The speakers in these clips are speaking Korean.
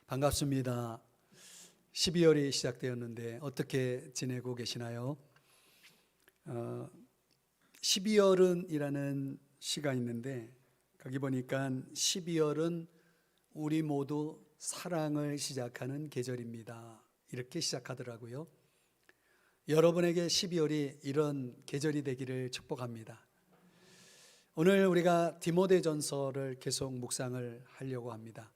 반갑습니다. 12월이 시작되었는데 어떻게 지내고 계시나요? 12월은이라는 시가 있는데 거기 보니까 12월은 우리 모두 사랑을 시작하는 계절입니다. 이렇게 시작하더라고요. 여러분에게 12월이 이런 계절이 되기를 축복합니다. 오늘 우리가 디모데전서를 계속 묵상을 하려고 합니다.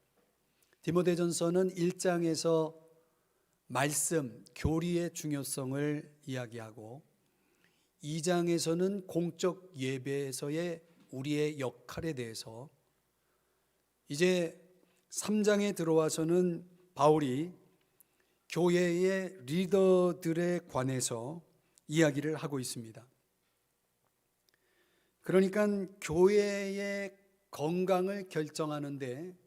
디모데전서는 1장에서 말씀, 교리의 중요성을 이야기하고 2장에서는 공적 예배에서의 우리의 역할에 대해서, 이제 3장에 들어와서는 바울이 교회의 리더들에 관해서 이야기를 하고 있습니다. 그러니까 교회의 건강을 결정하는데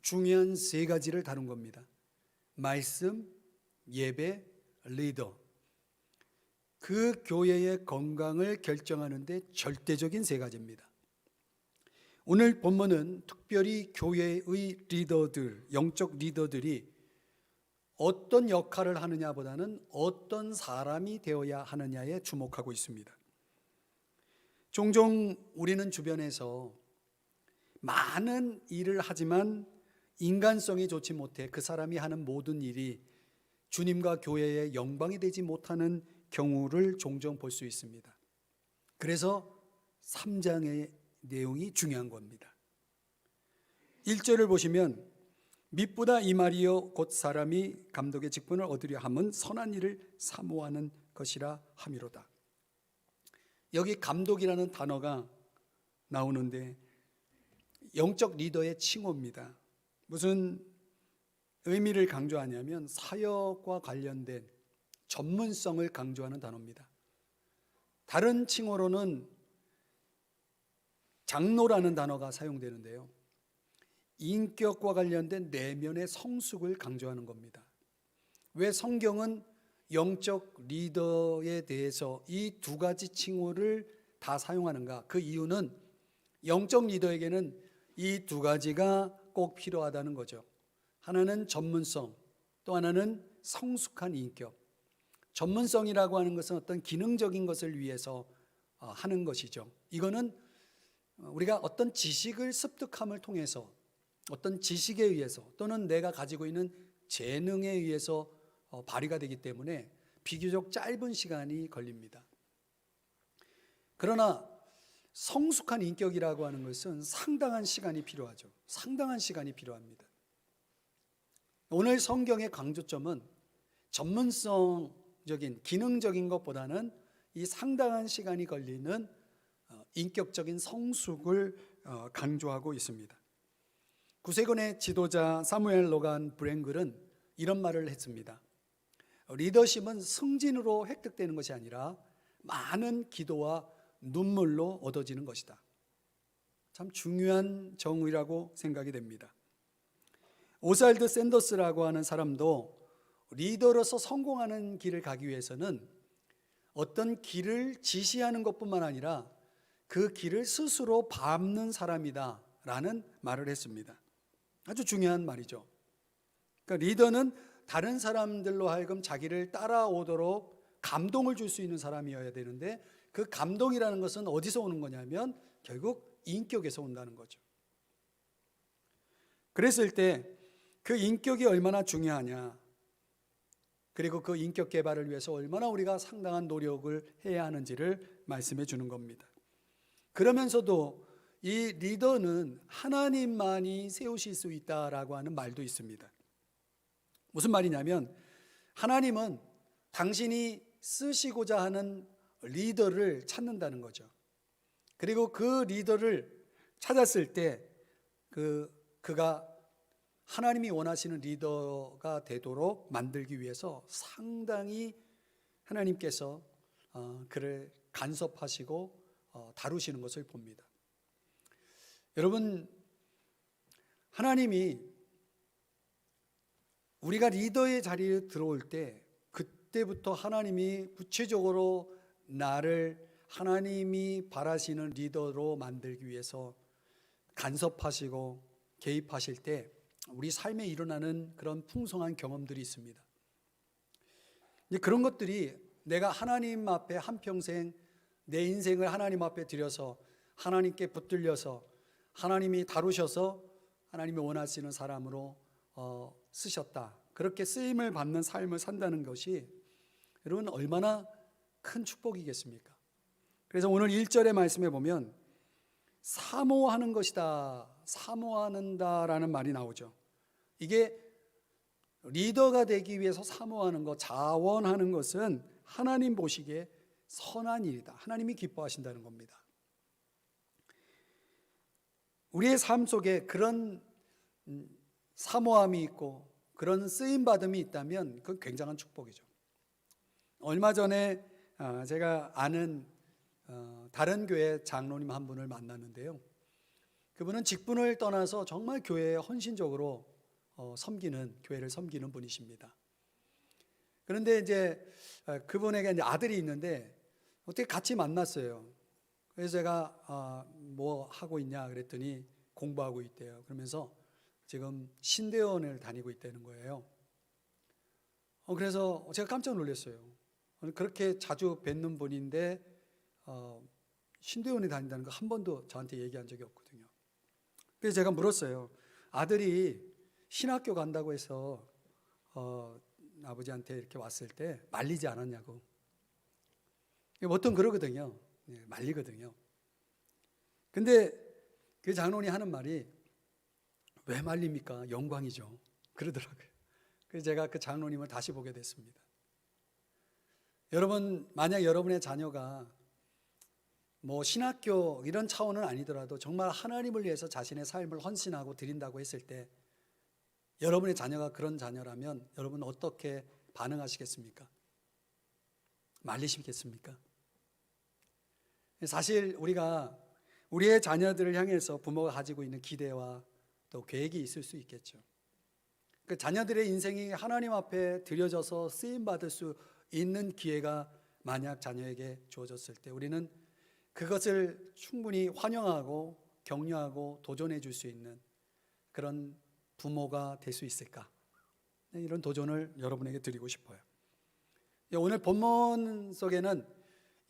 중요한 세 가지를 다룬 겁니다. 말씀, 예배, 리더. 그 교회의 건강을 결정하는데 절대적인 세 가지입니다. 오늘 본문은 특별히 교회의 리더들, 영적 리더들이 어떤 역할을 하느냐보다는 어떤 사람이 되어야 하느냐에 주목하고 있습니다. 종종 우리는 주변에서 많은 일을 하지만 인간성이 좋지 못해 그 사람이 하는 모든 일이 주님과 교회의 영광이 되지 못하는 경우를 종종 볼 수 있습니다. 그래서 3장의 내용이 중요한 겁니다. 1절을 보시면 mit보다 이 말이요 곧 사람이 감독의 직분을 얻으려 함은 선한 일을 사모하는 것이라 함이로다. 여기 감독이라는 단어가 나오는데 영적 리더의 칭호입니다. 무슨 의미를 강조하냐면 사역과 관련된 전문성을 강조하는 단어입니다. 다른 칭호로는 장로라는 단어가 사용되는데요, 인격과 관련된 내면의 성숙을 강조하는 겁니다. 왜 성경은 영적 리더에 대해서 이 두 가지 칭호를 다 사용하는가? 그 이유는 영적 리더에게는 이 두 가지가 꼭 필요하다는 거죠. 하나는 전문성, 또 하나는 성숙한 인격. 전문성이라고 하는 것은 어떤 기능적인 것을 위해서 하는 것이죠. 이거는 우리가 어떤 지식을 습득함을 통해서, 어떤 지식에 의해서 또는 내가 가지고 있는 재능에 의해서 발휘가 되기 때문에 비교적 짧은 시간이 걸립니다. 그러나 성숙한 인격이라고 하는 것은 상당한 시간이 필요하죠. 상당한 시간이 필요합니다. 오늘 성경의 강조점은 전문성적인, 기능적인 것보다는 이 상당한 시간이 걸리는 인격적인 성숙을 강조하고 있습니다. 구세군의 지도자 사무엘 로간 브랭글은 이런 말을 했습니다. 리더십은 승진으로 획득되는 것이 아니라 많은 기도와 눈물로 얻어지는 것이다. 참 중요한 정의라고 생각이 됩니다. 오살드 샌더스라고 하는 사람도 리더로서 성공하는 길을 가기 위해서는 어떤 길을 지시하는 것뿐만 아니라 그 길을 스스로 밟는 사람이다 라는 말을 했습니다. 아주 중요한 말이죠. 그러니까 리더는 다른 사람들로 하여금 자기를 따라오도록 감동을 줄 수 있는 사람이어야 되는데, 그 감동이라는 것은 어디서 오는 거냐면 결국 인격에서 온다는 거죠. 그랬을 때 그 인격이 얼마나 중요하냐, 그리고 그 인격 개발을 위해서 얼마나 우리가 상당한 노력을 해야 하는지를 말씀해 주는 겁니다. 그러면서도 이 리더는 하나님만이 세우실 수 있다라고 하는 말도 있습니다. 무슨 말이냐면 하나님은 당신이 쓰시고자 하는 리더를 찾는다는 거죠. 그리고 그 리더를 찾았을 때 그가 하나님이 원하시는 리더가 되도록 만들기 위해서 상당히 하나님께서 그를 간섭하시고 다루시는 것을 봅니다. 여러분, 하나님이 우리가 리더의 자리에 들어올 때 그때부터 하나님이 구체적으로 나를 하나님이 바라시는 리더로 만들기 위해서 간섭하시고 개입하실 때 우리 삶에 일어나는 그런 풍성한 경험들이 있습니다. 그런 것들이 내가 하나님 앞에 한평생 내 인생을 하나님 앞에 드려서 하나님께 붙들려서 하나님이 다루셔서 하나님이 원하시는 사람으로 쓰셨다, 그렇게 쓰임을 받는 삶을 산다는 것이 여러분 얼마나 큰 축복이겠습니까? 그래서 오늘 1절의 말씀에 보면 사모하는 것이다, 사모하는다라는 말이 나오죠. 이게 리더가 되기 위해서 사모하는 것, 자원하는 것은 하나님 보시기에 선한 일이다, 하나님이 기뻐하신다는 겁니다. 우리의 삶 속에 그런 사모함이 있고 그런 쓰임받음이 있다면 그건 굉장한 축복이죠. 얼마 전에 제가 아는 다른 교회 장로님 한 분을 만났는데요, 그분은 직분을 떠나서 정말 교회에 헌신적으로 교회를 섬기는 분이십니다. 그런데 이제 그분에게 이제 아들이 있는데 어떻게 같이 만났어요. 그래서 제가 뭐 하고 있냐 그랬더니 공부하고 있대요. 그러면서 지금 신대원을 다니고 있다는 거예요. 그래서 제가 깜짝 놀랐어요. 그렇게 자주 뵙는 분인데 신대원에 다닌다는 거 한 번도 저한테 얘기한 적이 없거든요. 그래서 제가 물었어요. 아들이 신학교 간다고 해서 아버지한테 이렇게 왔을 때 말리지 않았냐고. 보통 그러거든요. 말리거든요. 근데 그 장로님이 하는 말이 왜 말립니까? 영광이죠. 그러더라고요. 그래서 제가 그 장로님을 다시 보게 됐습니다. 여러분, 만약 여러분의 자녀가 뭐 신학교 이런 차원은 아니더라도 정말 하나님을 위해서 자신의 삶을 헌신하고 드린다고 했을 때 여러분의 자녀가 그런 자녀라면 여러분 어떻게 반응하시겠습니까? 말리시겠습니까? 사실 우리가 우리의 자녀들을 향해서 부모가 가지고 있는 기대와 또 계획이 있을 수 있겠죠. 그 자녀들의 인생이 하나님 앞에 드려져서 쓰임받을 수 있는 기회가 만약 자녀에게 주어졌을 때 우리는 그것을 충분히 환영하고 격려하고 도전해 줄 수 있는 그런 부모가 될 수 있을까? 이런 도전을 여러분에게 드리고 싶어요. 오늘 본문 속에는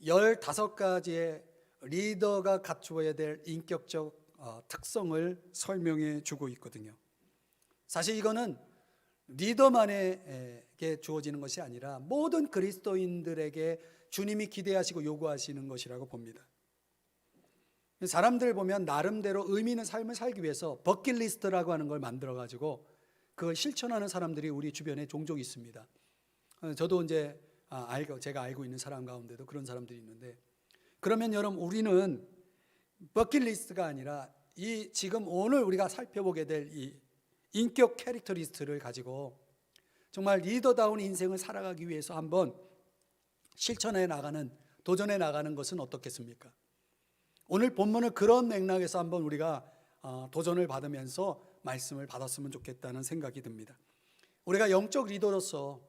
15가지의 리더가 갖추어야 될 인격적 특성을 설명해 주고 있거든요. 사실 이거는 리더만에게 주어지는 것이 아니라 모든 그리스도인들에게 주님이 기대하시고 요구하시는 것이라고 봅니다. 사람들 보면 나름대로 의미 있는 삶을 살기 위해서 버킷리스트라고 하는 걸 만들어가지고 그걸 실천하는 사람들이 우리 주변에 종종 있습니다. 저도 이제 제가 알고 있는 사람 가운데도 그런 사람들이 있는데, 그러면 여러분 우리는 버킷리스트가 아니라 이 지금 오늘 우리가 살펴보게 될 이 인격 캐릭터리스트를 가지고 정말 리더다운 인생을 살아가기 위해서 한번 실천해 나가는, 도전해 나가는 것은 어떻겠습니까? 오늘 본문은 그런 맥락에서 한번 우리가 도전을 받으면서 말씀을 받았으면 좋겠다는 생각이 듭니다. 우리가 영적 리더로서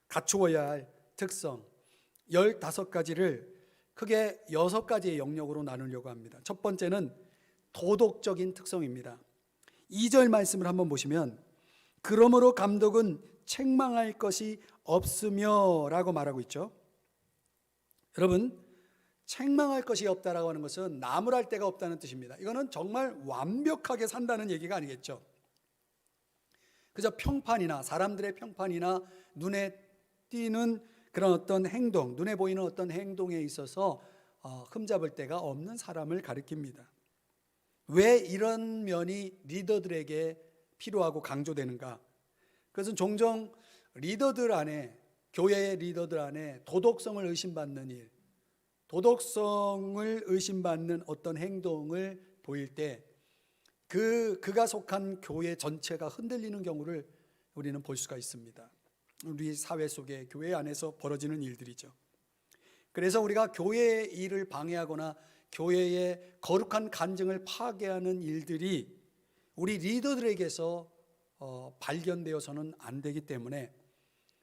갖추어야 할 특성 15가지를 크게 6가지의 영역으로 나누려고 합니다. 첫 번째는 도덕적인 특성입니다. 2절 말씀을 한번 보시면 그러므로 감독은 책망할 것이 없으며 라고 말하고 있죠. 여러분, 책망할 것이 없다라고 하는 것은 나무랄 데가 없다는 뜻입니다. 이거는 정말 완벽하게 산다는 얘기가 아니겠죠. 그저 평판이나 사람들의 평판이나 눈에 띄는 그런 어떤 행동, 눈에 보이는 어떤 행동에 있어서 흠잡을 데가 없는 사람을 가리킵니다. 왜 이런 면이 리더들에게 필요하고 강조되는가? 그것은 종종 리더들 안에, 교회의 리더들 안에 도덕성을 의심받는 일, 도덕성을 의심받는 어떤 행동을 보일 때 그가 속한 교회 전체가 흔들리는 경우를 우리는 볼 수가 있습니다. 우리 사회 속에 교회 안에서 벌어지는 일들이죠. 그래서 우리가 교회의 일을 방해하거나 교회의 거룩한 간증을 파괴하는 일들이 우리 리더들에게서 발견되어서는 안 되기 때문에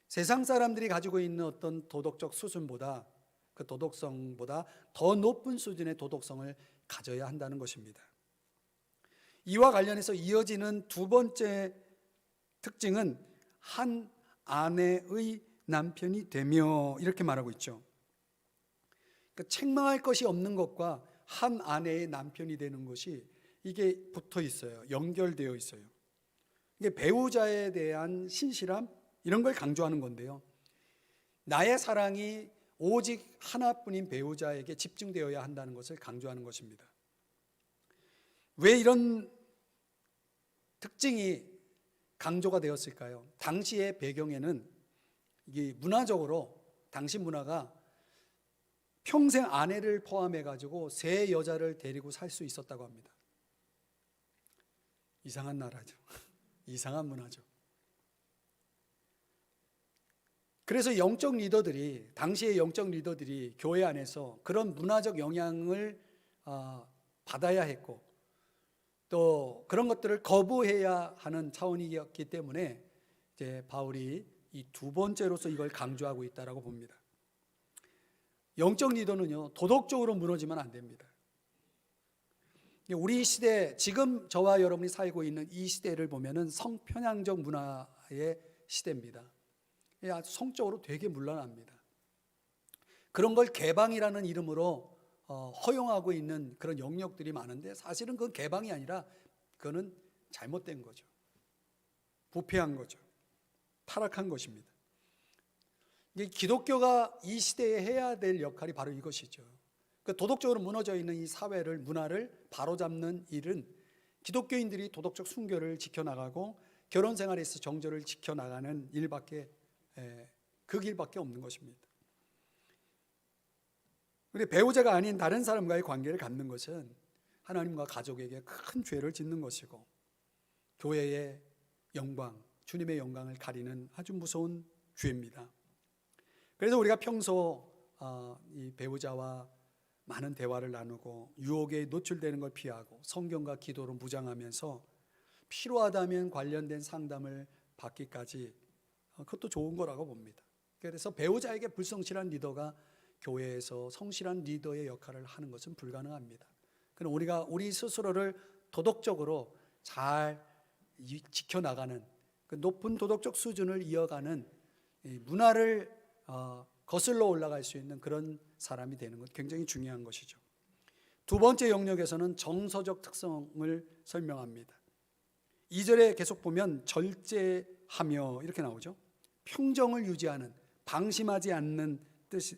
세상 사람들이 가지고 있는 어떤 도덕적 수준보다, 그 도덕성보다 더 높은 수준의 도덕성을 가져야 한다는 것입니다. 이와 관련해서 이어지는 두 번째 특징은 한 아내의 남편이 되며 이렇게 말하고 있죠. 그러니까 책망할 것이 없는 것과 한 아내의 남편이 되는 것이 이게 붙어 있어요. 연결되어 있어요. 이게 배우자에 대한 신실함 이런 걸 강조하는 건데요. 나의 사랑이 오직 하나뿐인 배우자에게 집중되어야 한다는 것을 강조하는 것입니다. 왜 이런 특징이 강조가 되었을까요? 당시의 배경에는 이게 문화적으로 당시 문화가 평생 아내를 포함해 가지고 세 여자를 데리고 살 수 있었다고 합니다. 이상한 나라죠. 이상한 문화죠. 그래서 영적 리더들이, 당시의 영적 리더들이 교회 안에서 그런 문화적 영향을 받아야 했고 또 그런 것들을 거부해야 하는 차원이었기 때문에 이제 바울이 이 두 번째로서 이걸 강조하고 있다라고 봅니다. 영적 리더는요, 도덕적으로 무너지면 안 됩니다. 우리 시대, 지금 저와 여러분이 살고 있는 이 시대를 보면은 성편향적 문화의 시대입니다. 아주 성적으로 되게 문란합니다. 그런 걸 개방이라는 이름으로 허용하고 있는 그런 영역들이 많은데 사실은 그건 개방이 아니라 그거는 잘못된 거죠. 부패한 거죠. 타락한 것입니다. 기독교가 이 시대에 해야 될 역할이 바로 이것이죠. 도덕적으로 무너져 있는 이 사회를, 문화를 바로잡는 일은 기독교인들이 도덕적 순결을 지켜나가고 결혼 생활에서 정절을 지켜나가는 일밖에, 그 길밖에 없는 것입니다. 우리 배우자가 아닌 다른 사람과의 관계를 갖는 것은 하나님과 가족에게 큰 죄를 짓는 것이고 교회의 영광, 주님의 영광을 가리는 아주 무서운 죄입니다. 그래서 우리가 평소 이 배우자와 많은 대화를 나누고 유혹에 노출되는 걸 피하고 성경과 기도로 무장하면서 필요하다면 관련된 상담을 받기까지 그것도 좋은 거라고 봅니다. 그래서 배우자에게 불성실한 리더가 교회에서 성실한 리더의 역할을 하는 것은 불가능합니다. 그럼 우리가 우리 스스로를 도덕적으로 잘 지켜나가는 그 높은 도덕적 수준을 이어가는 문화를 거슬러 올라갈 수 있는 그런 사람이 되는 것 굉장히 중요한 것이죠. 두 번째 영역에서는 정서적 특성을 설명합니다. 2절에 계속 보면 절제하며 이렇게 나오죠. 평정을 유지하는, 방심하지 않는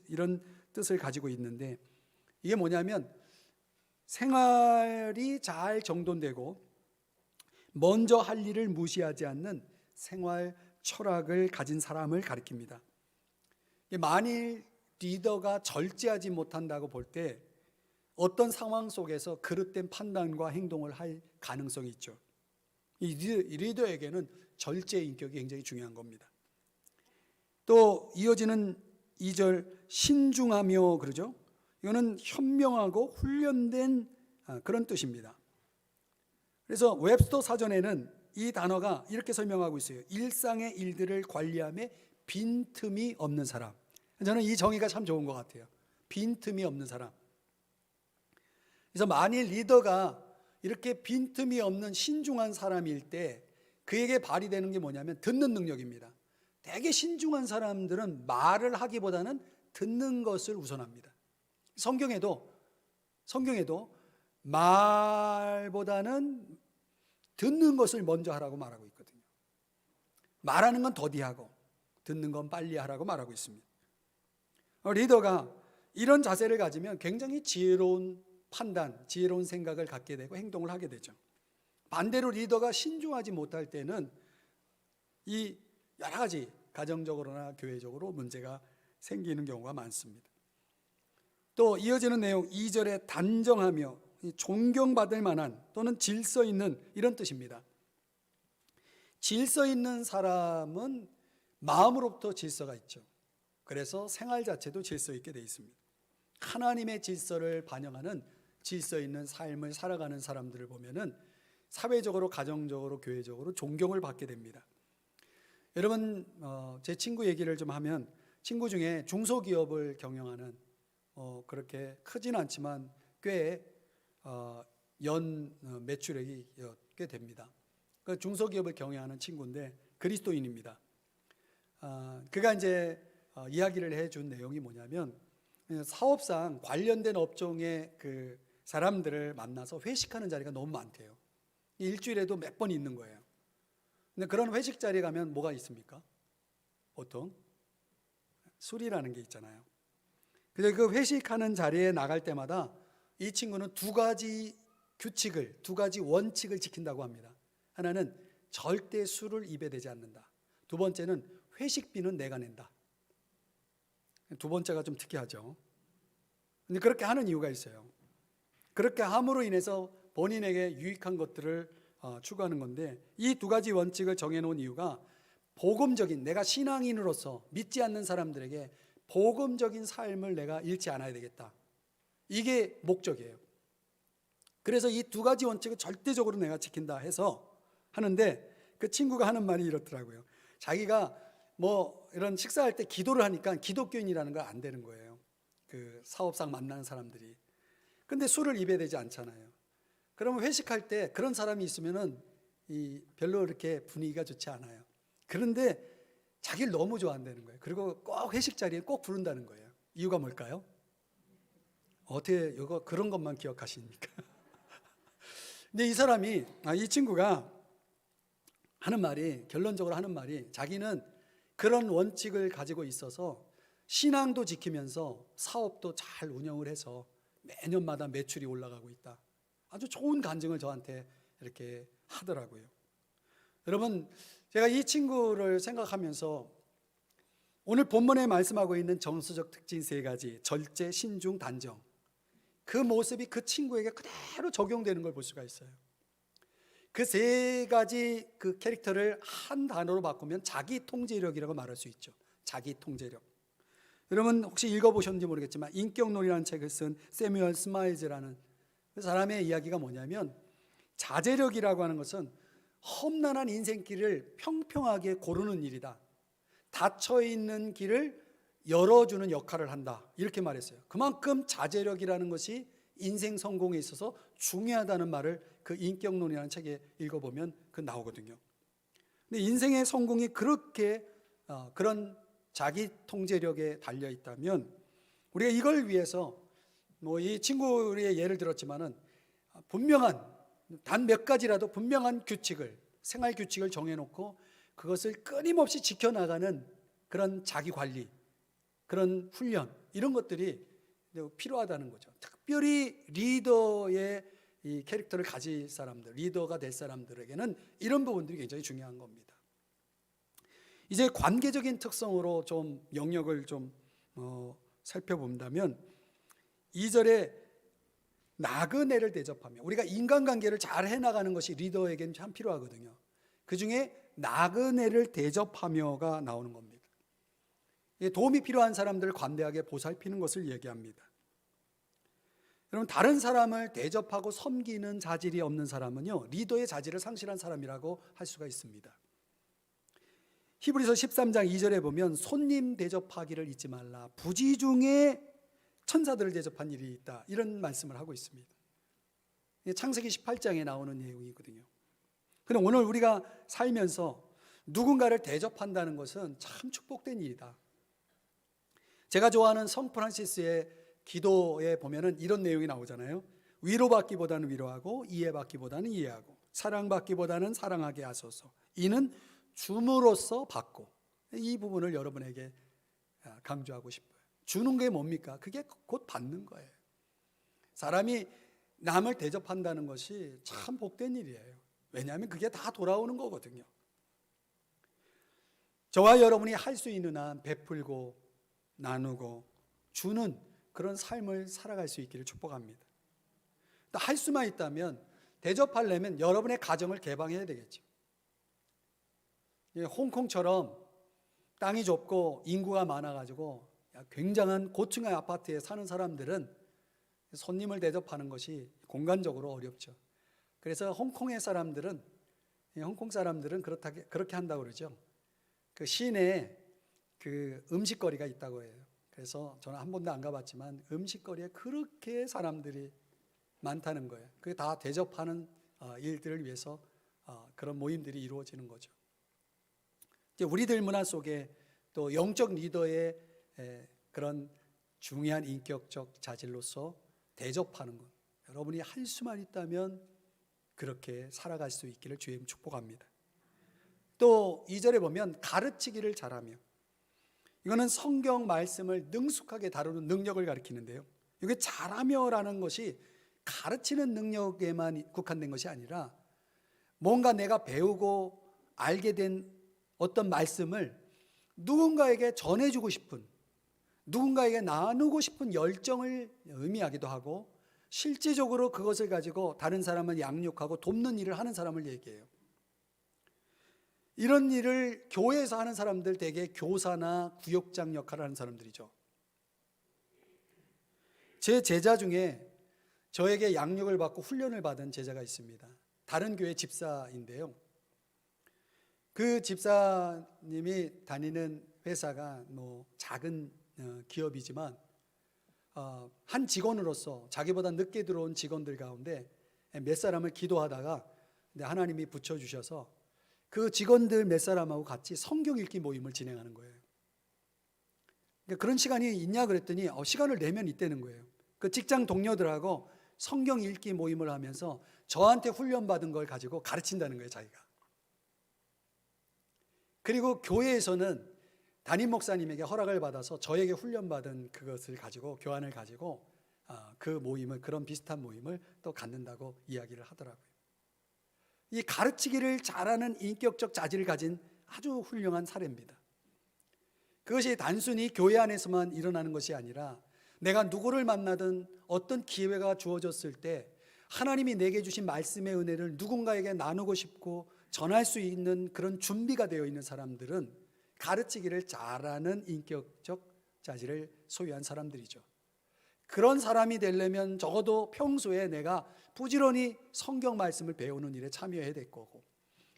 이런 뜻을 가지고 있는데 이게 뭐냐면 생활이 잘 정돈되고 먼저 할 일을 무시하지 않는 생활 철학을 가진 사람을 가리킵니다. 만일 리더가 절제하지 못한다고 볼 때 어떤 상황 속에서 그릇된 판단과 행동을 할 가능성이 있죠. 이 리더에게는 절제 인격이 굉장히 중요한 겁니다. 또 이어지는 2절 신중하며 그러죠. 이거는 현명하고 훈련된 그런 뜻입니다. 그래서 웹스터 사전에는 이 단어가 이렇게 설명하고 있어요. 일상의 일들을 관리함에 빈틈이 없는 사람. 저는 이 정의가 참 좋은 것 같아요. 빈틈이 없는 사람. 그래서 만일 리더가 이렇게 빈틈이 없는 신중한 사람일 때 그에게 발휘되는 게 뭐냐면 듣는 능력입니다. 되게 신중한 사람들은 말을 하기보다는 듣는 것을 우선합니다. 성경에도 말보다는 듣는 것을 먼저 하라고 말하고 있거든요. 말하는 건 더디하고 듣는 건 빨리 하라고 말하고 있습니다. 리더가 이런 자세를 가지면 굉장히 지혜로운 판단, 지혜로운 생각을 갖게 되고 행동을 하게 되죠. 반대로 리더가 신중하지 못할 때는 이 여러 가지 가정적으로나 교회적으로 문제가 생기는 경우가 많습니다. 또 이어지는 내용 2절에 단정하며 존경받을 만한 또는 질서 있는 이런 뜻입니다. 질서 있는 사람은 마음으로부터 질서가 있죠. 그래서 생활 자체도 질서 있게 되어 있습니다. 하나님의 질서를 반영하는 질서 있는 삶을 살아가는 사람들을 보면은 사회적으로, 가정적으로, 교회적으로 존경을 받게 됩니다. 여러분, 제 친구 얘기를 좀 하면 친구 중에 중소기업을 경영하는 그렇게 크진 않지만 꽤 연 매출액이 꽤 됩니다. 그 중소기업을 경영하는 친구인데 그리스도인입니다. 그가 이제 이야기를 해준 내용이 뭐냐면 사업상 관련된 업종의 그 사람들을 만나서 회식하는 자리가 너무 많대요. 일주일에도 몇 번 있는 거예요. 근데 그런 회식 자리에 가면 뭐가 있습니까? 보통 술이라는 게 있잖아요. 그래서 그 회식하는 자리에 나갈 때마다 이 친구는 두 가지 원칙을 지킨다고 합니다. 하나는 절대 술을 입에 대지 않는다. 두 번째는 회식비는 내가 낸다. 두 번째가 좀 특이하죠. 근데 그렇게 하는 이유가 있어요. 그렇게 함으로 인해서 본인에게 유익한 것들을 추구하는 건데, 이 두 가지 원칙을 정해놓은 이유가 복음적인, 내가 신앙인으로서 믿지 않는 사람들에게 복음적인 삶을 내가 잃지 않아야 되겠다. 이게 목적이에요. 그래서 이 두 가지 원칙을 절대적으로 내가 지킨다 해서 하는데, 그 친구가 하는 말이 이렇더라고요. 자기가 뭐 이런 식사할 때 기도를 하니까 기독교인이라는 걸 안 되는 거예요. 그 사업상 만나는 사람들이. 근데 술을 입에 대지 않잖아요. 그러면 회식할 때 그런 사람이 있으면은 별로 이렇게 분위기가 좋지 않아요. 그런데 자기를 너무 좋아한다는 거예요. 그리고 꼭 회식 자리에 꼭 부른다는 거예요. 이유가 뭘까요? 어떻게 그런 것만 기억하십니까? 근데 이 친구가 결론적으로 하는 말이, 자기는 그런 원칙을 가지고 있어서 신앙도 지키면서 사업도 잘 운영을 해서 매년마다 매출이 올라가고 있다. 아주 좋은 간증을 저한테 이렇게 하더라고요. 여러분, 제가 이 친구를 생각하면서 오늘 본문에 말씀하고 있는 정서적 특징 세 가지, 절제, 신중, 단정, 그 모습이 그 친구에게 그대로 적용되는 걸 볼 수가 있어요. 그 세 가지 그 캐릭터를 한 단어로 바꾸면 자기 통제력이라고 말할 수 있죠. 자기 통제력. 여러분 혹시 읽어보셨는지 모르겠지만 인격론이라는 책을 쓴 세뮤얼 스마일즈라는 그 사람의 이야기가 뭐냐면, 자제력이라고 하는 것은 험난한 인생길을 평평하게 고르는 일이다. 닫혀있는 길을 열어주는 역할을 한다. 이렇게 말했어요. 그만큼 자제력이라는 것이 인생 성공에 있어서 중요하다는 말을 그 인격론이라는 책에 읽어보면 나오거든요. 근데 인생의 성공이 그렇게 그런 자기 통제력에 달려 있다면, 우리가 이걸 위해서 이 친구의 예를 들었지만은 분명한, 단 몇 가지라도 분명한 생활 규칙을 정해놓고 그것을 끊임없이 지켜나가는 그런 자기 관리, 그런 훈련, 이런 것들이 필요하다는 거죠. 특별히 리더의 이 캐릭터를 가질 사람들, 리더가 될 사람들에게는 이런 부분들이 굉장히 중요한 겁니다. 이제 관계적인 특성으로 좀 영역을 좀 살펴본다면, 2절에 나그네를 대접하며, 우리가 인간관계를 잘 해나가는 것이 리더에게는 참 필요하거든요. 그 중에 나그네를 대접하며가 나오는 겁니다. 도움이 필요한 사람들을 관대하게 보살피는 것을 얘기합니다. 여러분, 다른 사람을 대접하고 섬기는 자질이 없는 사람은요, 리더의 자질을 상실한 사람이라고 할 수가 있습니다. 히브리서 13장 2절에 보면 손님 대접하기를 잊지 말라, 부지 중에 천사들을 대접한 일이 있다, 이런 말씀을 하고 있습니다. 창세기 18장에 나오는 내용이거든요. 그런데 오늘 우리가 살면서 누군가를 대접한다는 것은 참 축복된 일이다. 제가 좋아하는 성 프란시스의 기도에 보면은 이런 내용이 나오잖아요. 위로받기보다는 위로하고 이해받기보다는 이해하고 사랑받기보다는 사랑하게 하소서. 이는 줌으로써 받고. 이 부분을 여러분에게 강조하고 싶어요. 주는 게 뭡니까? 그게 곧 받는 거예요. 사람이 남을 대접한다는 것이 참 복된 일이에요. 왜냐하면 그게 다 돌아오는 거거든요. 저와 여러분이 할 수 있는 한 베풀고 나누고 주는 그런 삶을 살아갈 수 있기를 축복합니다. 할 수만 있다면, 대접하려면 여러분의 가정을 개방해야 되겠죠. 홍콩처럼 땅이 좁고 인구가 많아가지고 굉장한 고층의 아파트에 사는 사람들은 손님을 대접하는 것이 공간적으로 어렵죠. 그래서 홍콩 사람들은 그렇게 한다고 그러죠. 그 시내에 그 음식거리가 있다고 해요. 그래서 저는 한 번도 안 가봤지만 음식거리에 그렇게 사람들이 많다는 거예요. 그게 다 대접하는 일들을 위해서 그런 모임들이 이루어지는 거죠. 이제 우리들 문화 속에 또 영적 리더의 그런 중요한 인격적 자질로서 대접하는 것, 여러분이 할 수만 있다면 그렇게 살아갈 수 있기를 주님 축복합니다. 또 2절에 보면 가르치기를 잘하며, 이거는 성경 말씀을 능숙하게 다루는 능력을 가리키는데요. 이게 잘하며라는 것이 가르치는 능력에만 국한된 것이 아니라 뭔가 내가 배우고 알게 된 어떤 말씀을 누군가에게 전해주고 싶은, 누군가에게 나누고 싶은 열정을 의미하기도 하고, 실제적으로 그것을 가지고 다른 사람을 양육하고 돕는 일을 하는 사람을 얘기해요. 이런 일을 교회에서 하는 사람들, 대개 교사나 구역장 역할을 하는 사람들이죠. 제 제자 중에 저에게 양육을 받고 훈련을 받은 제자가 있습니다. 다른 교회 집사인데요. 그 집사님이 다니는 회사가 작은 기업이지만 한 직원으로서 자기보다 늦게 들어온 직원들 가운데 몇 사람을 기도하다가 하나님이 붙여주셔서 그 직원들 몇 사람하고 같이 성경 읽기 모임을 진행하는 거예요. 그러니까 그런 시간이 있냐 그랬더니 시간을 내면 있다는 거예요. 그 직장 동료들하고 성경 읽기 모임을 하면서 저한테 훈련받은 걸 가지고 가르친다는 거예요, 자기가. 그리고 교회에서는 담임 목사님에게 허락을 받아서 저에게 훈련받은 그것을 가지고, 교환을 가지고 그 모임을, 그런 비슷한 모임을 또 갖는다고 이야기를 하더라고요. 이 가르치기를 잘하는 인격적 자질을 가진 아주 훌륭한 사례입니다. 그것이 단순히 교회 안에서만 일어나는 것이 아니라 내가 누구를 만나든 어떤 기회가 주어졌을 때 하나님이 내게 주신 말씀의 은혜를 누군가에게 나누고 싶고 전할 수 있는 그런 준비가 되어 있는 사람들은 가르치기를 잘하는 인격적 자질을 소유한 사람들이죠. 그런 사람이 되려면 적어도 평소에 내가 부지런히 성경 말씀을 배우는 일에 참여해야 될 거고,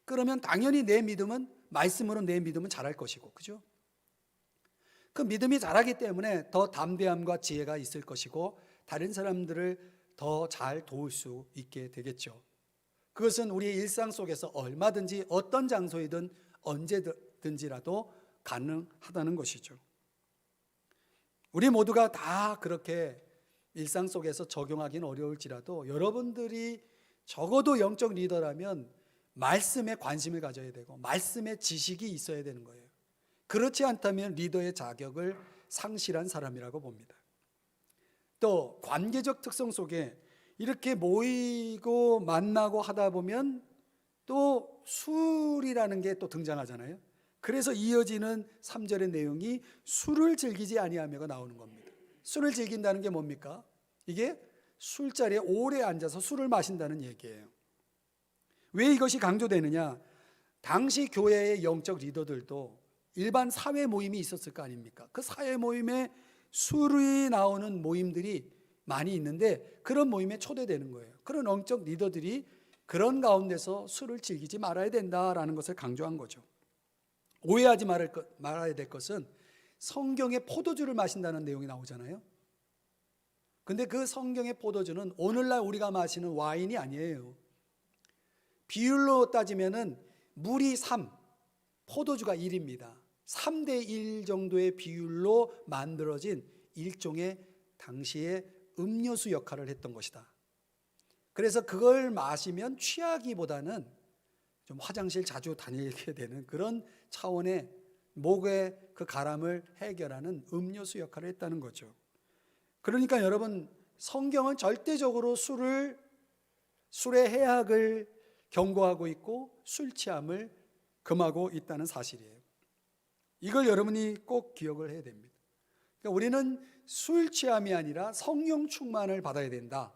그러면 당연히 내 믿음은, 말씀으로 내 믿음은 자랄 것이고, 그죠? 그 믿음이 자라기 때문에 더 담대함과 지혜가 있을 것이고 다른 사람들을 더 잘 도울 수 있게 되겠죠. 그것은 우리의 일상 속에서 얼마든지 어떤 장소이든 언제든지라도 가능하다는 것이죠. 우리 모두가 다 그렇게 일상 속에서 적용하기는 어려울지라도 여러분들이 적어도 영적 리더라면 말씀에 관심을 가져야 되고 말씀에 지식이 있어야 되는 거예요. 그렇지 않다면 리더의 자격을 상실한 사람이라고 봅니다. 또 관계적 특성 속에 이렇게 모이고 만나고 하다 보면 또 술이라는 게 또 등장하잖아요. 그래서 이어지는 3절의 내용이 술을 즐기지 아니하며가 나오는 겁니다. 술을 즐긴다는 게 뭡니까? 이게 술자리에 오래 앉아서 술을 마신다는 얘기예요. 왜 이것이 강조되느냐? 당시 교회의 영적 리더들도 일반 사회 모임이 있었을 거 아닙니까? 그 사회 모임에 술이 나오는 모임들이 많이 있는데 그런 모임에 초대되는 거예요. 그런 영적 리더들이 그런 가운데서 술을 즐기지 말아야 된다라는 것을 강조한 거죠. 오해하지 말아야 될 것은 성경에 포도주를 마신다는 내용이 나오잖아요. 근데 그 성경의 포도주는 오늘날 우리가 마시는 와인이 아니에요. 비율로 따지면은 물이 3, 포도주가 1입니다. 3대 1 정도의 비율로 만들어진 일종의 당시의 음료수 역할을 했던 것이다. 그래서 그걸 마시면 취하기보다는 좀 화장실 자주 다니게 되는 그런 차원의 목의 그 가람을 해결하는 음료수 역할을 했다는 거죠. 그러니까 여러분, 성경은 절대적으로 술의 해악을 경고하고 있고 술 취함을 금하고 있다는 사실이에요. 이걸 여러분이 꼭 기억을 해야 됩니다. 그러니까 우리는 술 취함이 아니라 성령 충만을 받아야 된다.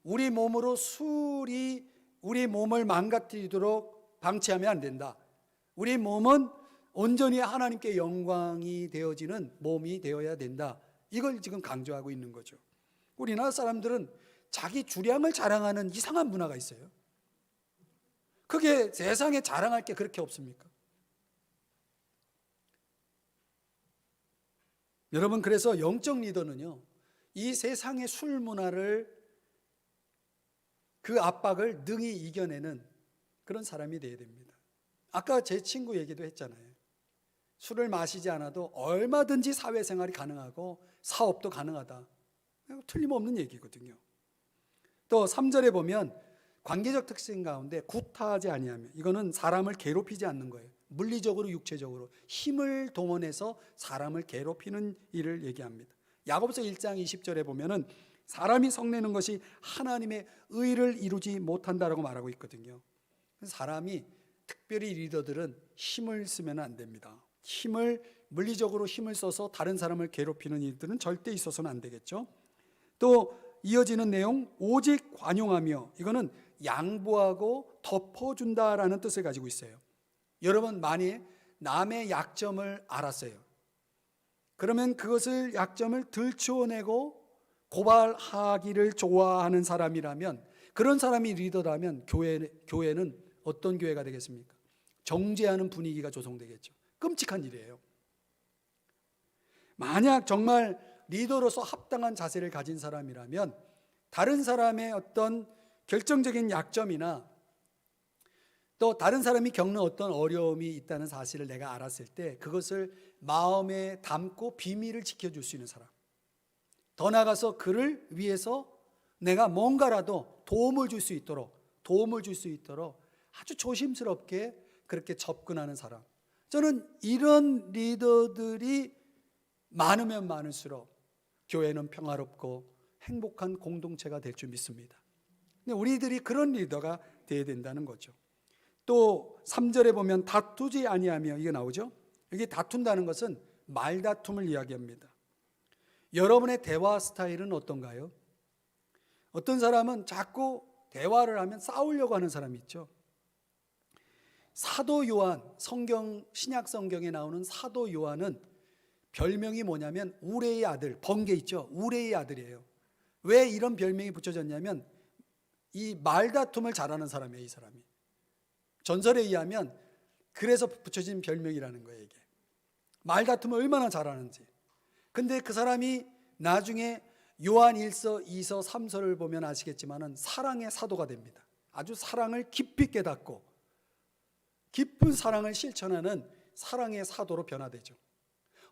우리 몸으로 술이 우리 몸을 망가뜨리도록 방치하면 안 된다. 우리 몸은 온전히 하나님께 영광이 되어지는 몸이 되어야 된다. 이걸 지금 강조하고 있는 거죠. 우리나라 사람들은 자기 주량을 자랑하는 이상한 문화가 있어요. 그게 세상에 자랑할 게 그렇게 없습니까? 여러분, 그래서 영적 리더는요, 이 세상의 술 문화를 그 압박을 능히 이겨내는 그런 사람이 되어야 됩니다. 아까 제 친구 얘기도 했잖아요. 술을 마시지 않아도 얼마든지 사회생활이 가능하고 사업도 가능하다. 틀림없는 얘기거든요. 또 3절에 보면 관계적 특性가운데 구타하지 아니하며, 이거는 사람을 괴롭히지 않는 거예요. 물리적으로 육체적으로 힘을 동원해서 사람을 괴롭히는 일을 얘기합니다. 야고보서 1장 20절에 보면은 사람이 성내는 것이 하나님의 의를 이루지 못한다라고 말하고 있거든요. 사람이, 특별히 리더들은 힘을 쓰면 안 됩니다. 물리적으로 힘을 써서 다른 사람을 괴롭히는 일들은 절대 있어서는 안 되겠죠. 또 이어지는 내용, 오직 관용하며, 이거는 양보하고 덮어준다라는 뜻을 가지고 있어요. 여러분, 만일 남의 약점을 알았어요. 그러면 그것을 약점을 들추어내고 고발하기를 좋아하는 사람이라면, 그런 사람이 리더라면 교회는 어떤 교회가 되겠습니까? 정죄하는 분위기가 조성되겠죠. 끔찍한 일이에요. 만약 정말 리더로서 합당한 자세를 가진 사람이라면 다른 사람의 어떤 결정적인 약점이나 또 다른 사람이 겪는 어떤 어려움이 있다는 사실을 내가 알았을 때 그것을 마음에 담고 비밀을 지켜줄 수 있는 사람, 더 나아가서 그를 위해서 내가 뭔가라도 도움을 줄 수 있도록 아주 조심스럽게 그렇게 접근하는 사람, 저는 이런 리더들이 많으면 많을수록 교회는 평화롭고 행복한 공동체가 될 줄 믿습니다. 근데 우리들이 그런 리더가 되어야 된다는 거죠. 또 3절에 보면 다투지 아니하며, 이게 나오죠. 여기 다툰다는 것은 말다툼을 이야기합니다. 여러분의 대화 스타일은 어떤가요? 어떤 사람은 자꾸 대화를 하면 싸우려고 하는 사람이 있죠. 사도 요한, 신약 성경에 나오는 사도 요한은 별명이 뭐냐면 우레의 아들, 번개 있죠. 우레의 아들이에요. 왜 이런 별명이 붙여졌냐면 이 말다툼을 잘하는 사람이에요. 이 사람이. 전설에 의하면 그래서 붙여진 별명이라는 거예요. 이게 말다툼을 얼마나 잘하는지. 근데 그 사람이 나중에 요한 1서, 2서, 3서를 보면 아시겠지만은 사랑의 사도가 됩니다. 아주 사랑을 깊이 깨닫고 깊은 사랑을 실천하는 사랑의 사도로 변화되죠.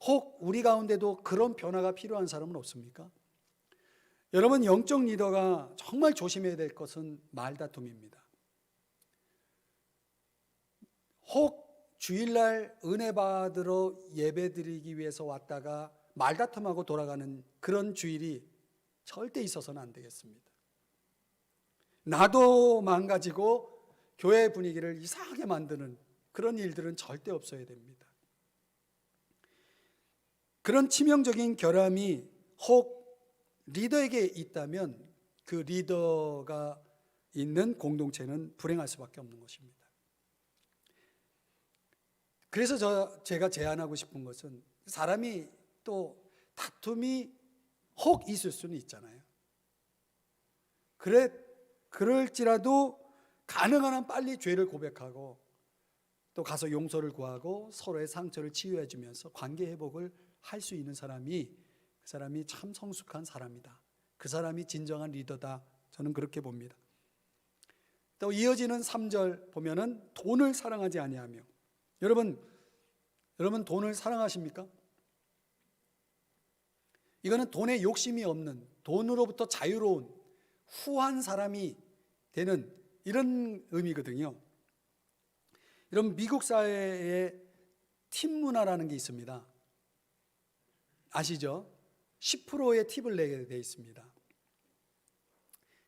혹 우리 가운데도 그런 변화가 필요한 사람은 없습니까? 여러분, 영적 리더가 정말 조심해야 될 것은 말다툼입니다. 혹 주일날 은혜 받으러 예배 드리기 위해서 왔다가 말다툼하고 돌아가는 그런 주일이 절대 있어서는 안 되겠습니다. 나도 망가지고 교회 분위기를 이상하게 만드는 그런 일들은 절대 없어야 됩니다. 그런 치명적인 결함이 혹 리더에게 있다면 그 리더가 있는 공동체는 불행할 수밖에 없는 것입니다. 그래서 제가 제안하고 싶은 것은, 사람이 또 다툼이 혹 있을 수는 있잖아요. 그럴지라도 가능한 한 빨리 죄를 고백하고 또 가서 용서를 구하고 서로의 상처를 치유해 주면서 관계 회복을 할 수 있는 사람이, 그 사람이 참 성숙한 사람이다. 그 사람이 진정한 리더다. 저는 그렇게 봅니다. 또 이어지는 3절 보면은 돈을 사랑하지 아니하며. 여러분 돈을 사랑하십니까? 이거는 돈에 욕심이 없는, 돈으로부터 자유로운 후한 사람이 되는 이런 의미거든요. 여러분, 미국 사회에 팁 문화라는 게 있습니다. 아시죠? 10%의 팁을 내게 되어 있습니다.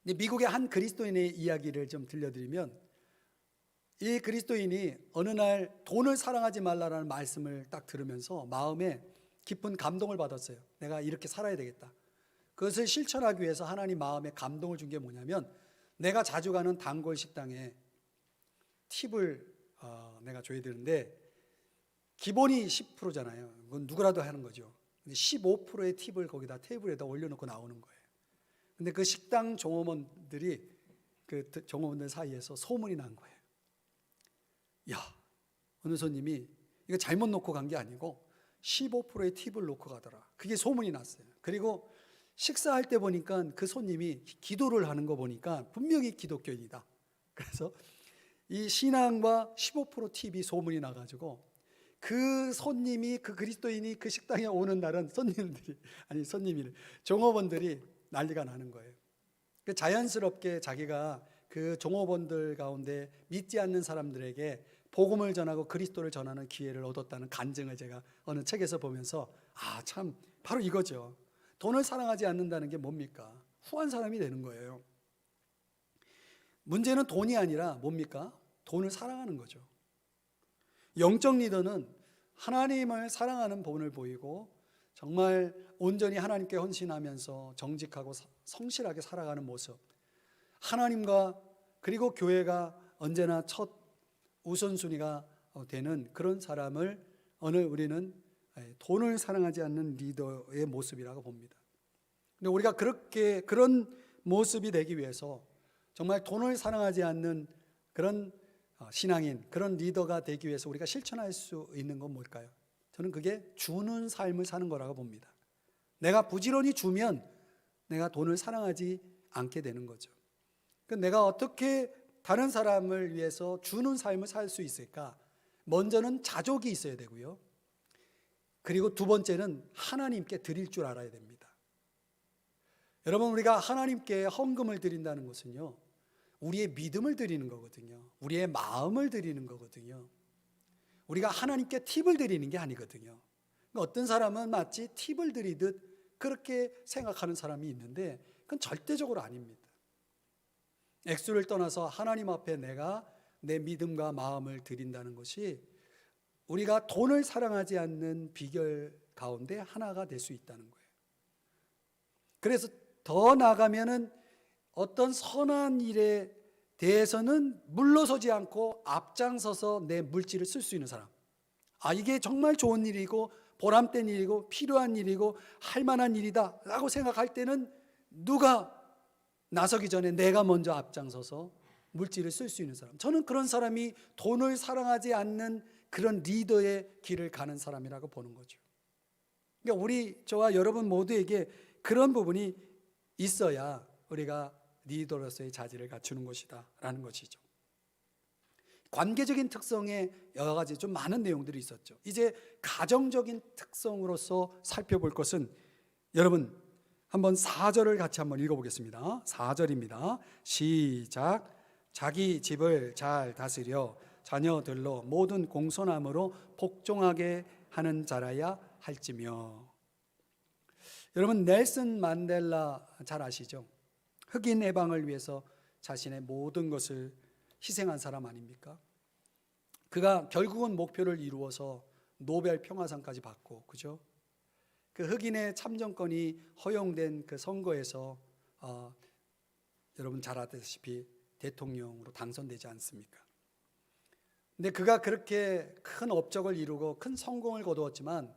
근데 미국의 한 그리스도인의 이야기를 좀 들려드리면, 이 그리스도인이 어느 날 돈을 사랑하지 말라라는 말씀을 딱 들으면서 마음에 깊은 감동을 받았어요. 내가 이렇게 살아야 되겠다. 그것을 실천하기 위해서 하나님 마음에 감동을 준 게 뭐냐면, 내가 자주 가는 단골 식당에 팁을 내가 줘야 되는데 기본이 10%잖아요. 그건 누구라도 하는 거죠. 근데 15%의 팁을 거기다 테이블에다 올려놓고 나오는 거예요. 근데 그 식당 종업원들 사이에서 소문이 난 거예요. 야, 어느 손님이 이거 잘못 놓고 간 게 아니고 15%의 팁을 놓고 가더라. 그게 소문이 났어요. 그리고 식사할 때 보니까 그 손님이 기도를 하는 거 보니까 분명히 기독교인이다. 그래서 이 신앙과 15% TV 소문이 나가지고 그 손님이, 그 그리스도인이 그 식당에 오는 날은 손님이 종업원들이 난리가 나는 거예요. 자연스럽게 자기가 그 종업원들 가운데 믿지 않는 사람들에게 복음을 전하고 그리스도를 전하는 기회를 얻었다는 간증을 제가 어느 책에서 보면서 참 바로 이거죠. 돈을 사랑하지 않는다는 게 뭡니까? 후한 사람이 되는 거예요. 문제는 돈이 아니라 뭡니까? 돈을 사랑하는 거죠. 영적 리더는 하나님을 사랑하는 본을 보이고 정말 온전히 하나님께 헌신하면서 정직하고 성실하게 살아가는 모습, 하나님과 그리고 교회가 언제나 첫 우선순위가 되는 그런 사람을 오늘 우리는 돈을 사랑하지 않는 리더의 모습이라고 봅니다. 근데 우리가 그런 모습이 되기 위해서 정말 돈을 사랑하지 않는 그런 신앙인, 그런 리더가 되기 위해서 우리가 실천할 수 있는 건 뭘까요? 저는 그게 주는 삶을 사는 거라고 봅니다. 내가 부지런히 주면 내가 돈을 사랑하지 않게 되는 거죠. 내가 어떻게 다른 사람을 위해서 주는 삶을 살 수 있을까? 먼저는 자족이 있어야 되고요. 그리고 두 번째는 하나님께 드릴 줄 알아야 됩니다. 여러분, 우리가 하나님께 헌금을 드린다는 것은요, 우리의 믿음을 드리는 거거든요. 우리의 마음을 드리는 거거든요. 우리가 하나님께 팁을 드리는 게 아니거든요. 어떤 사람은 마치 팁을 드리듯 그렇게 생각하는 사람이 있는데 그건 절대적으로 아닙니다. 액수를 떠나서 하나님 앞에 내가 내 믿음과 마음을 드린다는 것이 우리가 돈을 사랑하지 않는 비결 가운데 하나가 될 수 있다는 거예요. 그래서 더 나아가면은 어떤 선한 일에 대해서는 물러서지 않고 앞장서서 내 물질을 쓸 수 있는 사람. 이게 정말 좋은 일이고 보람된 일이고 필요한 일이고 할 만한 일이다 라고 생각할 때는 누가 나서기 전에 내가 먼저 앞장서서 물질을 쓸 수 있는 사람. 저는 그런 사람이 돈을 사랑하지 않는 그런 리더의 길을 가는 사람이라고 보는 거죠. 그러니까 저와 여러분 모두에게 그런 부분이 있어야 우리가 리더로서의 자질을 갖추는 것이다 라는 것이죠. 관계적인 특성에 여러 가지 좀 많은 내용들이 있었죠. 이제 가정적인 특성으로서 살펴볼 것은, 여러분 한번 4절을 같이 한번 읽어보겠습니다. 4절입니다. 시작. 자기 집을 잘 다스려 자녀들로 모든 공손함으로 복종하게 하는 자라야 할지며. 여러분, 넬슨 만델라 잘 아시죠? 흑인 해방을 위해서 자신의 모든 것을 희생한 사람 아닙니까? 그가 결국은 목표를 이루어서 노벨 평화상까지 받고, 그죠? 그 흑인의 참정권이 허용된 그 선거에서 여러분 잘 아다시피 대통령으로 당선되지 않습니까? 근데 그가 그렇게 큰 업적을 이루고 큰 성공을 거두었지만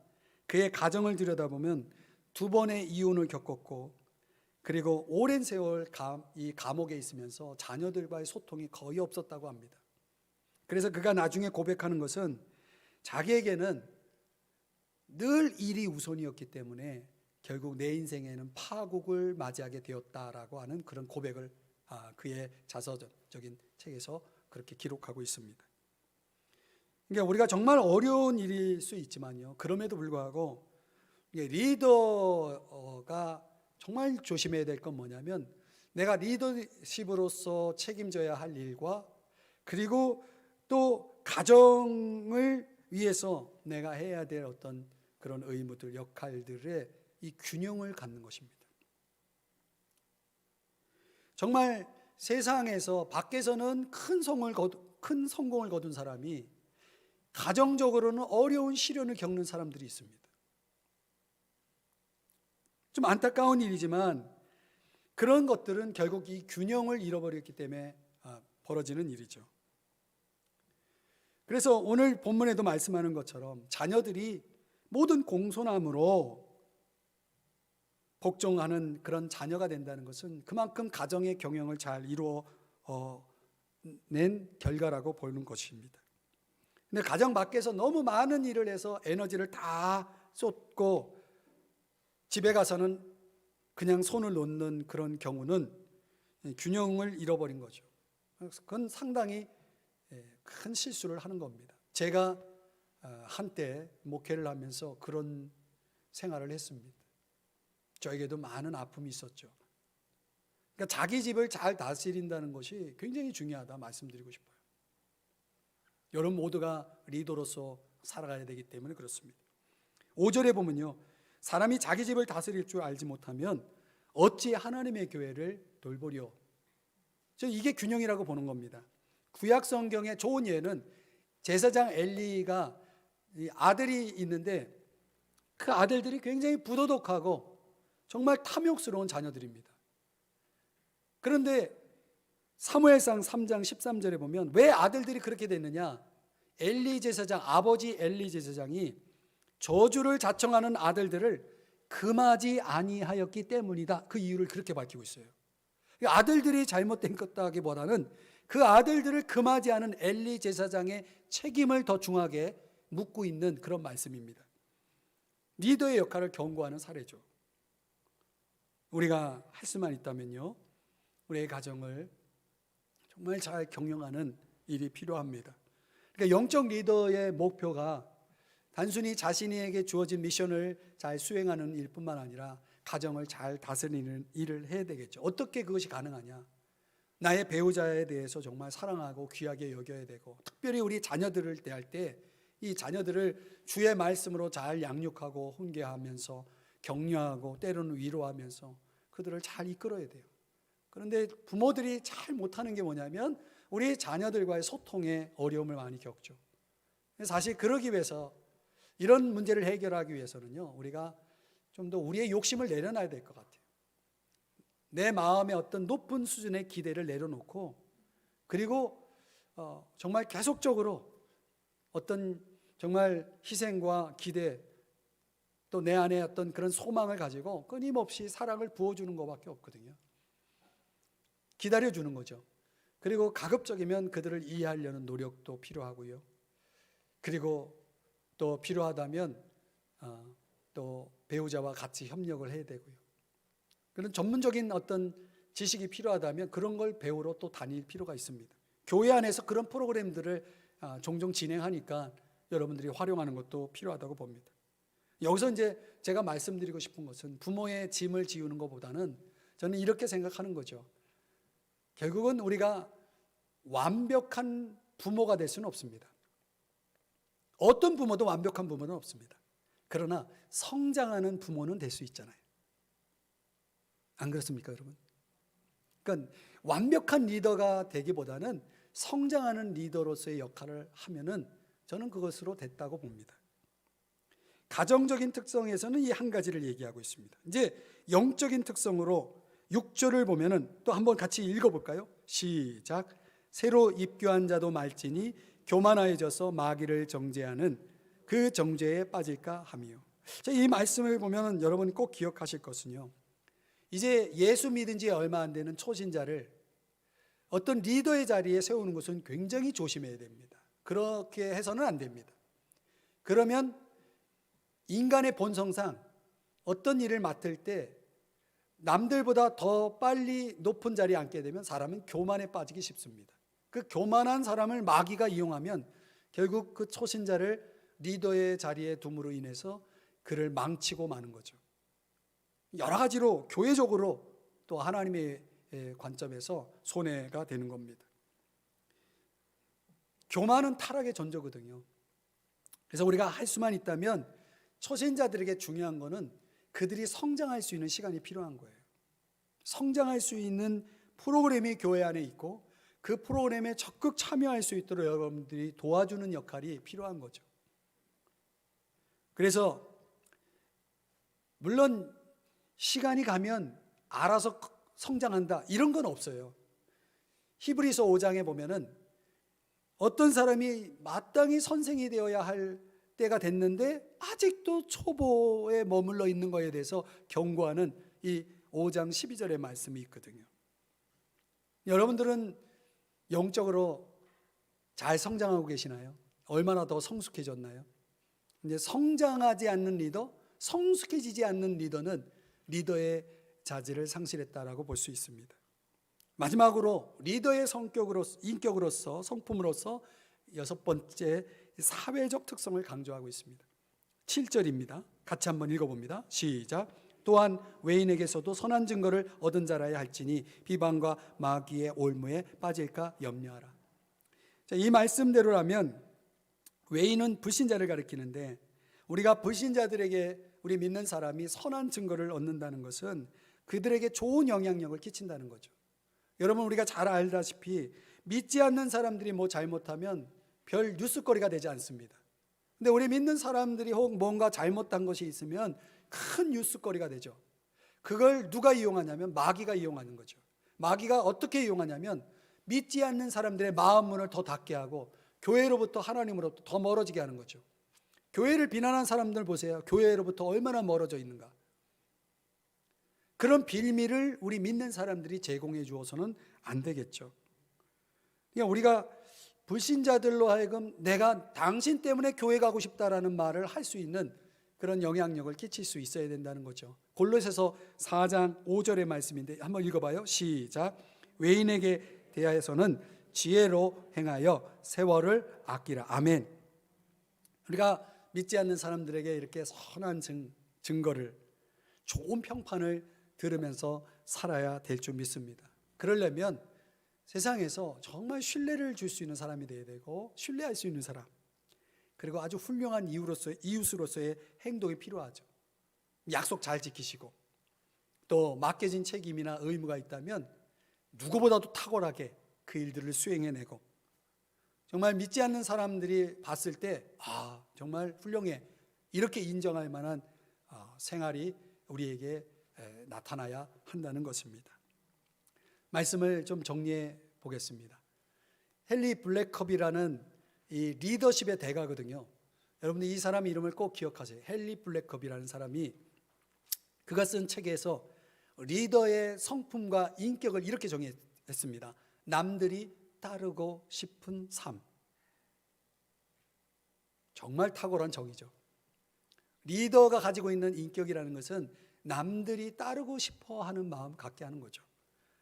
그의 가정을 들여다보면 2번의 이혼을 겪었고, 그리고 오랜 세월 이 감옥에 있으면서 자녀들과의 소통이 거의 없었다고 합니다. 그래서 그가 나중에 고백하는 것은 자기에게는 늘 일이 우선이었기 때문에 결국 내 인생에는 파국을 맞이하게 되었다라고 하는 그런 고백을 그의 자서적인 책에서 그렇게 기록하고 있습니다. 그러니까 우리가 정말 어려운 일일 수 있지만요, 그럼에도 불구하고 리더가 정말 조심해야 될 건 뭐냐면, 내가 리더십으로서 책임져야 할 일과 그리고 또 가정을 위해서 내가 해야 될 어떤 그런 의무들, 역할들의 이 균형을 갖는 것입니다. 정말 세상에서 밖에서는 큰 성공을 거둔 사람이 가정적으로는 어려운 시련을 겪는 사람들이 있습니다. 좀 안타까운 일이지만 그런 것들은 결국 이 균형을 잃어버렸기 때문에 벌어지는 일이죠. 그래서 오늘 본문에도 말씀하는 것처럼 자녀들이 모든 공손함으로 복종하는 그런 자녀가 된다는 것은 그만큼 가정의 경영을 잘 이루어 낸 결과라고 보는 것입니다. 근데 가정 밖에서 너무 많은 일을 해서 에너지를 다 쏟고 집에 가서는 그냥 손을 놓는 그런 경우는 균형을 잃어버린 거죠. 그건 상당히 큰 실수를 하는 겁니다. 제가 한때 목회를 하면서 그런 생활을 했습니다. 저에게도 많은 아픔이 있었죠. 그러니까 자기 집을 잘 다스린다는 것이 굉장히 중요하다 말씀드리고 싶어요. 여러분 모두가 리더로서 살아가야 되기 때문에 그렇습니다. 5절에 보면요, 사람이 자기 집을 다스릴 줄 알지 못하면 어찌 하나님의 교회를 돌보려. 이게 균형이라고 보는 겁니다. 구약 성경의 좋은 예는 제사장 엘리가 아들이 있는데 그 아들들이 굉장히 부도덕하고 정말 탐욕스러운 자녀들입니다. 그런데 사무엘상 3장 13절에 보면 왜 아들들이 그렇게 됐느냐? 엘리 제사장, 아버지 엘리 제사장이 저주를 자청하는 아들들을 금하지 아니하였기 때문이다. 그 이유를 그렇게 밝히고 있어요. 아들들이 잘못된 것다기보다는 그 아들들을 금하지 않은 엘리 제사장의 책임을 더 중하게 묻고 있는 그런 말씀입니다. 리더의 역할을 경고하는 사례죠. 우리가 할 수만 있다면요, 우리의 가정을 정말 잘 경영하는 일이 필요합니다. 그러니까 영적 리더의 목표가 단순히 자신에게 주어진 미션을 잘 수행하는 일뿐만 아니라 가정을 잘 다스리는 일을 해야 되겠죠. 어떻게 그것이 가능하냐? 나의 배우자에 대해서 정말 사랑하고 귀하게 여겨야 되고, 특별히 우리 자녀들을 대할 때 이 자녀들을 주의 말씀으로 잘 양육하고 훈계하면서 격려하고 때로는 위로하면서 그들을 잘 이끌어야 돼요. 그런데 부모들이 잘 못하는 게 뭐냐면 우리 자녀들과의 소통에 어려움을 많이 겪죠. 사실 그러기 위해서, 이런 문제를 해결하기 위해서는요, 우리가 좀 더 우리의 욕심을 내려놔야 될 것 같아요. 내 마음에 어떤 높은 수준의 기대를 내려놓고, 그리고 정말 계속적으로 어떤 정말 희생과 기대, 또 내 안에 어떤 그런 소망을 가지고 끊임없이 사랑을 부어주는 것밖에 없거든요. 기다려주는 거죠. 그리고 가급적이면 그들을 이해하려는 노력도 필요하고요. 그리고 또 필요하다면 또 배우자와 같이 협력을 해야 되고요. 그런 전문적인 어떤 지식이 필요하다면 그런 걸 배우러 또 다닐 필요가 있습니다. 교회 안에서 그런 프로그램들을 종종 진행하니까 여러분들이 활용하는 것도 필요하다고 봅니다. 여기서 이제 제가 말씀드리고 싶은 것은 부모의 짐을 지우는 것보다는 저는 이렇게 생각하는 거죠. 결국은 우리가 완벽한 부모가 될 수는 없습니다. 어떤 부모도 완벽한 부모는 없습니다. 그러나 성장하는 부모는 될 수 있잖아요. 안 그렇습니까, 여러분? 그러니까 완벽한 리더가 되기보다는 성장하는 리더로서의 역할을 하면은 저는 그것으로 됐다고 봅니다. 가정적인 특성에서는 이 한 가지를 얘기하고 있습니다. 이제 영적인 특성으로 6절을 보면은 또 한번 같이 읽어볼까요? 시작. 새로 입교한 자도 말지니 교만하여져서 마귀를 정죄하는 그 정죄에 빠질까 하며. 이 말씀을 보면 여러분이 꼭 기억하실 것은요, 이제 예수 믿은 지 얼마 안 되는 초신자를 어떤 리더의 자리에 세우는 것은 굉장히 조심해야 됩니다. 그렇게 해서는 안 됩니다. 그러면 인간의 본성상 어떤 일을 맡을 때 남들보다 더 빨리 높은 자리에 앉게 되면 사람은 교만에 빠지기 쉽습니다. 그 교만한 사람을 마귀가 이용하면 결국 그 초신자를 리더의 자리에 둠으로 인해서 그를 망치고 마는 거죠. 여러 가지로 교회적으로 또 하나님의 관점에서 손해가 되는 겁니다. 교만은 타락의 전조거든요. 그래서 우리가 할 수만 있다면 초신자들에게 중요한 거는 그들이 성장할 수 있는 시간이 필요한 거예요. 성장할 수 있는 프로그램이 교회 안에 있고 그 프로그램에 적극 참여할 수 있도록 여러분들이 도와주는 역할이 필요한 거죠. 그래서 물론 시간이 가면 알아서 성장한다 이런 건 없어요. 히브리서 5장에 보면은 어떤 사람이 마땅히 선생이 되어야 할 때가 됐는데 아직도 초보에 머물러 있는 것에 대해서 경고하는 이 5장 12절의 말씀이 있거든요. 여러분들은 영적으로 잘 성장하고 계시나요? 얼마나 더 성숙해졌나요? 이제 성장하지 않는 리더, 성숙해지지 않는 리더는 리더의 자질을 상실했다라고 볼 수 있습니다. 마지막으로 리더의 인격으로서 성품으로서 여섯 번째 사회적 특성을 강조하고 있습니다. 7절입니다. 같이 한번 읽어봅니다. 시작. 또한 외인에게서도 선한 증거를 얻은 자라야 할지니 비방과 마귀의 올무에 빠질까 염려하라. 자, 이 말씀대로라면 외인은 불신자를 가리키는데, 우리가 불신자들에게 우리 믿는 사람이 선한 증거를 얻는다는 것은 그들에게 좋은 영향력을 끼친다는 거죠. 여러분, 우리가 잘 알다시피 믿지 않는 사람들이 뭐 잘못하면 별 뉴스거리가 되지 않습니다. 근데 우리 믿는 사람들이 혹 뭔가 잘못한 것이 있으면 큰 뉴스거리가 되죠. 그걸 누가 이용하냐면 마귀가 이용하는 거죠. 마귀가 어떻게 이용하냐면 믿지 않는 사람들의 마음 문을 더 닫게 하고 교회로부터 하나님으로부터 더 멀어지게 하는 거죠. 교회를 비난한 사람들 보세요. 교회로부터 얼마나 멀어져 있는가. 그런 빌미를 우리 믿는 사람들이 제공해 주어서는 안 되겠죠. 그러니까 우리가 불신자들로 하여금 내가 당신 때문에 교회 가고 싶다라는 말을 할 수 있는 그런 영향력을 끼칠 수 있어야 된다는 거죠. 골로새서 4장 5절의 말씀인데 한번 읽어봐요. 시작. 외인에게 대하여서는 지혜로 행하여 세월을 아끼라. 아멘. 우리가 믿지 않는 사람들에게 이렇게 선한 증거를, 좋은 평판을 들으면서 살아야 될 줄 믿습니다. 그러려면 세상에서 정말 신뢰를 줄 수 있는 사람이 되어야 되고, 신뢰할 수 있는 사람, 그리고 아주 훌륭한 이웃으로서의 행동이 필요하죠. 약속 잘 지키시고, 또 맡겨진 책임이나 의무가 있다면 누구보다도 탁월하게 그 일들을 수행해내고, 정말 믿지 않는 사람들이 봤을 때 정말 훌륭해, 이렇게 인정할 만한 생활이 우리에게 나타나야 한다는 것입니다. 말씀을 좀 정리해 보겠습니다. 헨리 블랙컵이라는 이 리더십의 대가거든요. 여러분들 이 사람 이름을 꼭 기억하세요. 헨리 블랙컵이라는 사람이 그가 쓴 책에서 리더의 성품과 인격을 이렇게 정의했습니다. 남들이 따르고 싶은 삶. 정말 탁월한 정의죠. 리더가 가지고 있는 인격이라는 것은 남들이 따르고 싶어 하는 마음 갖게 하는 거죠.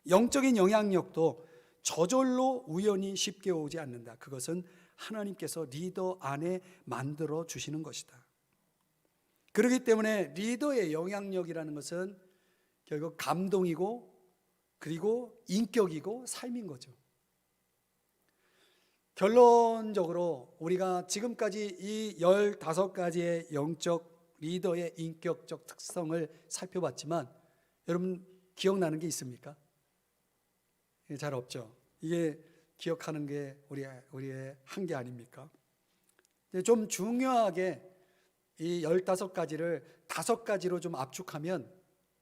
영적인 영향력도 저절로 우연히 쉽게 오지 않는다. 그것은 하나님께서 리더 안에 만들어 주시는 것이다. 그렇기 때문에 리더의 영향력이라는 것은 결국 감동이고, 그리고 인격이고 삶인 거죠. 결론적으로 우리가 지금까지 이 15가지의 영적 리더의 인격적 특성을 살펴봤지만, 여러분 기억나는 게 있습니까? 잘 없죠. 이게 기억하는 게 우리의 한계 아닙니까? 좀 중요하게 이 15가지를 5가지로 좀 압축하면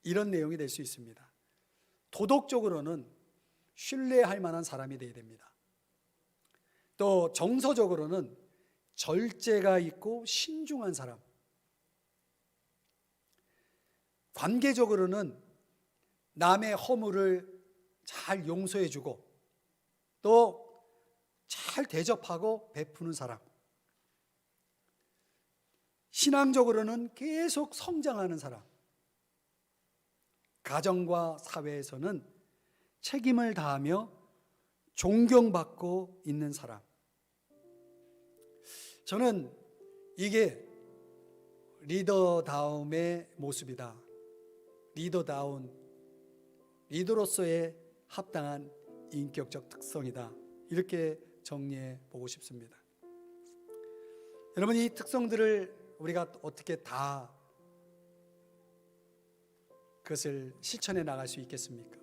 이런 내용이 될 수 있습니다. 도덕적으로는 신뢰할 만한 사람이 되어야 됩니다. 또 정서적으로는 절제가 있고 신중한 사람, 관계적으로는 남의 허물을 잘 용서해주고 또 잘 대접하고 베푸는 사람, 신앙적으로는 계속 성장하는 사람, 가정과 사회에서는 책임을 다하며 존경받고 있는 사람. 저는 이게 리더다움의 모습이다. 리더로서의 합당한 인격적 특성이다. 이렇게 정리해 보고 싶습니다. 여러분, 이 특성들을 우리가 어떻게 다 그것을 실천해 나갈 수 있겠습니까?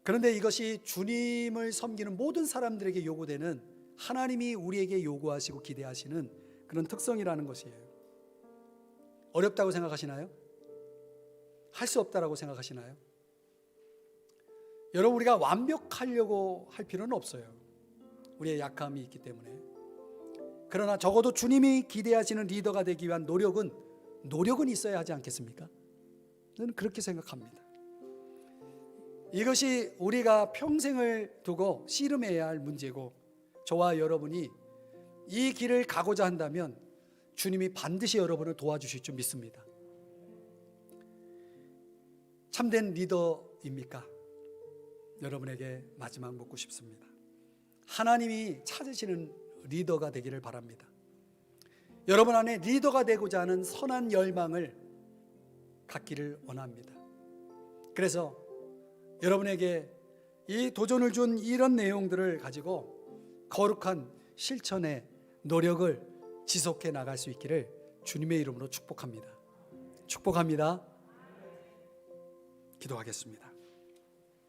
그런데 이것이 주님을 섬기는 모든 사람들에게 요구되는, 하나님이 우리에게 요구하시고 기대하시는 그런 특성이라는 것이에요. 어렵다고 생각하시나요? 할 수 없다라고 생각하시나요? 여러분, 우리가 완벽하려고 할 필요는 없어요. 우리의 약함이 있기 때문에. 그러나 적어도 주님이 기대하시는 리더가 되기 위한 노력은 있어야 하지 않겠습니까? 저는 그렇게 생각합니다. 이것이 우리가 평생을 두고 씨름해야 할 문제고, 저와 여러분이 이 길을 가고자 한다면 주님이 반드시 여러분을 도와주실 줄 믿습니다. 참된 리더입니까? 여러분에게 마지막 묻고 싶습니다. 하나님이 찾으시는 리더가 되기를 바랍니다. 여러분 안에 리더가 되고자 하는 선한 열망을 갖기를 원합니다. 그래서 여러분에게 이 도전을 준 이런 내용들을 가지고 거룩한 실천의 노력을 지속해 나갈 수 있기를 주님의 이름으로 축복합니다. 축복합니다. 기도하겠습니다.